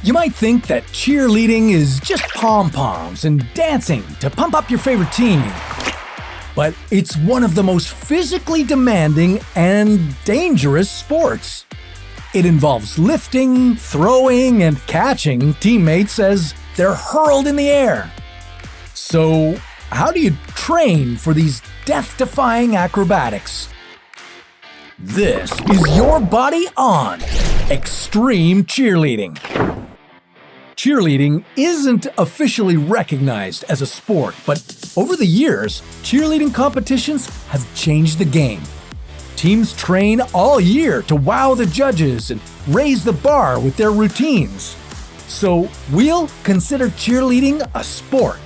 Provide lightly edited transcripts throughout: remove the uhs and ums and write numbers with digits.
You might think that cheerleading is just pom-poms and dancing to pump up your favorite team. But it's one of the most physically demanding and dangerous sports. It involves lifting, throwing, and catching teammates as they're hurled in the air. So, how do you train for these death-defying acrobatics? This is Your Body On Extreme Cheerleading. Cheerleading isn't officially recognized as a sport, but over the years, cheerleading competitions have changed the game. Teams train all year to wow the judges and raise the bar with their routines. So we'll consider cheerleading a sport.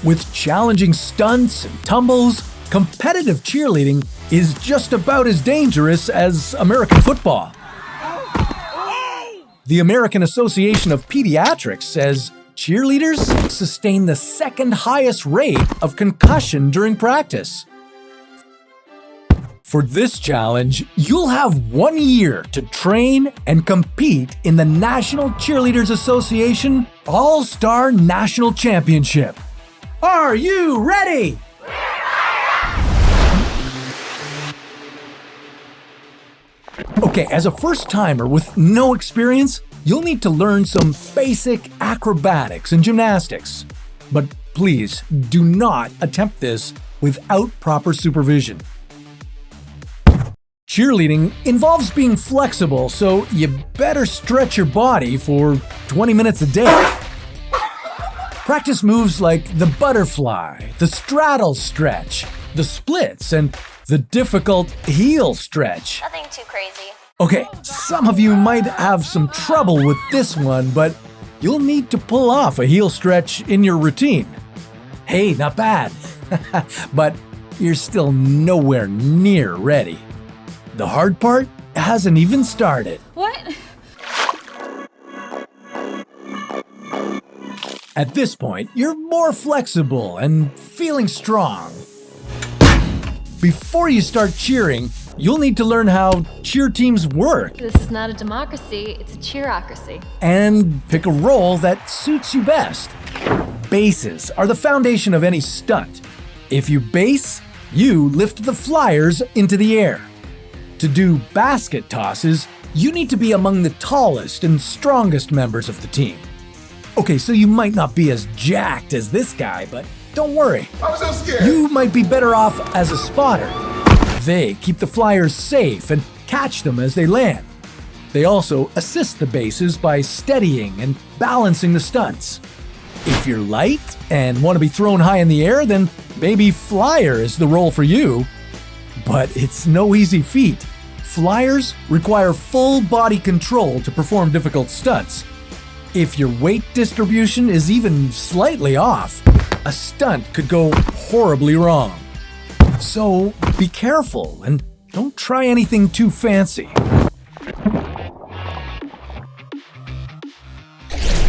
With challenging stunts and tumbles, competitive cheerleading is just about as dangerous as American football. The American Association of Pediatrics says cheerleaders sustain the second highest rate of concussion during practice. For this challenge, you'll have 1 year to train and compete in the National Cheerleaders Association All-Star National Championship. Are you ready? Okay, as a first-timer with no experience, you'll need to learn some basic acrobatics and gymnastics. But please, do not attempt this without proper supervision. Cheerleading involves being flexible, so you better stretch your body for 20 minutes a day. Practice moves like the butterfly, the straddle stretch, the splits, and the difficult heel stretch. Nothing too crazy. Okay, some of you might have some trouble with this one, but you'll need to pull off a heel stretch in your routine. Hey, not bad. But you're still nowhere near ready. The hard part hasn't even started. What? At this point, you're more flexible and feeling strong. Before you start cheering, you'll need to learn how cheer teams work. This is not a democracy, it's a cheerocracy. And pick a role that suits you best. Bases are the foundation of any stunt. If you base, you lift the flyers into the air. To do basket tosses, you need to be among the tallest and strongest members of the team. Okay, so you might not be as jacked as this guy, but don't worry. I'm so scared. You might be better off as a spotter. They keep the flyers safe and catch them as they land. They also assist the bases by steadying and balancing the stunts. If you're light and want to be thrown high in the air, then maybe flyer is the role for you. But it's no easy feat. Flyers require full body control to perform difficult stunts. If your weight distribution is even slightly off, a stunt could go horribly wrong. So be careful and don't try anything too fancy.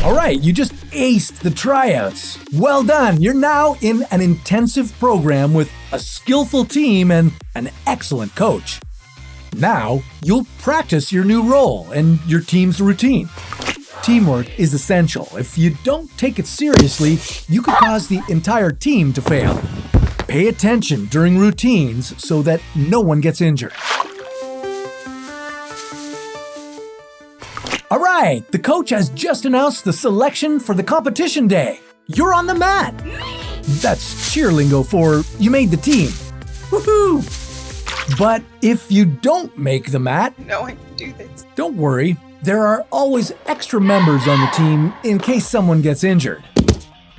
Alright, you just aced the tryouts. Well done, you're now in an intensive program with a skillful team and an excellent coach. Now, you'll practice your new role and your team's routine. Teamwork is essential. If you don't take it seriously, you could cause the entire team to fail. Pay attention during routines so that no one gets injured. All right, the coach has just announced the selection for the competition day. You're on the mat. That's cheer lingo for you made the team. Woohoo! But if you don't make the mat, No, I can do this. don't worry. There are always extra members on the team in case someone gets injured.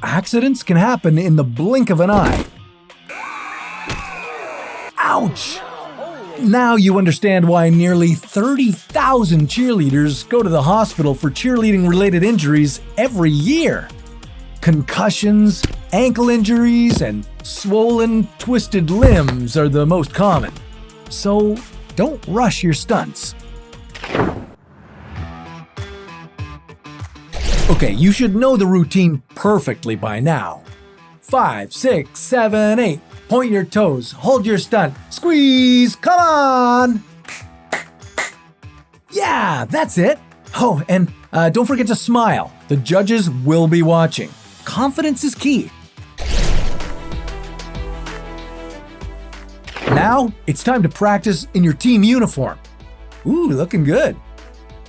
Accidents can happen in the blink of an eye. Ouch! Now you understand why nearly 30,000 cheerleaders go to the hospital for cheerleading-related injuries every year. Concussions, ankle injuries, and swollen, twisted limbs are the most common. So don't rush your stunts. Okay, you should know the routine perfectly by now. 5, 6, 7, 8. Point your toes, hold your stunt, squeeze, come on! Yeah, that's it. Oh, and don't forget to smile. The judges will be watching. Confidence is key. Now, it's time to practice in your team uniform. Ooh, looking good.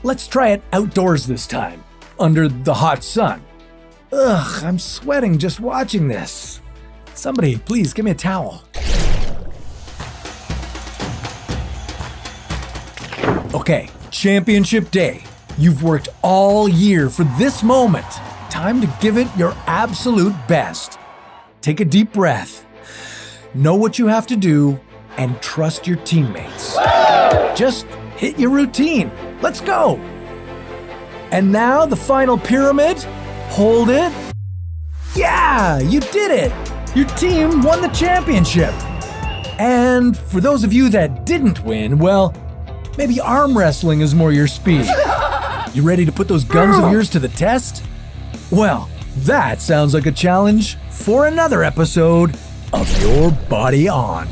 Let's try it outdoors this time, under the hot sun. Ugh, I'm sweating just watching this. Somebody, please give me a towel. Okay, championship day. You've worked all year for this moment. Time to give it your absolute best. Take a deep breath. Know what you have to do and trust your teammates. Just hit your routine. Let's go. And now the final pyramid. Hold it. Yeah, you did it. Your team won the championship. And for those of you that didn't win, well, maybe arm wrestling is more your speed. You ready to put those guns of yours to the test? Well, that sounds like a challenge for another episode of Your Body On.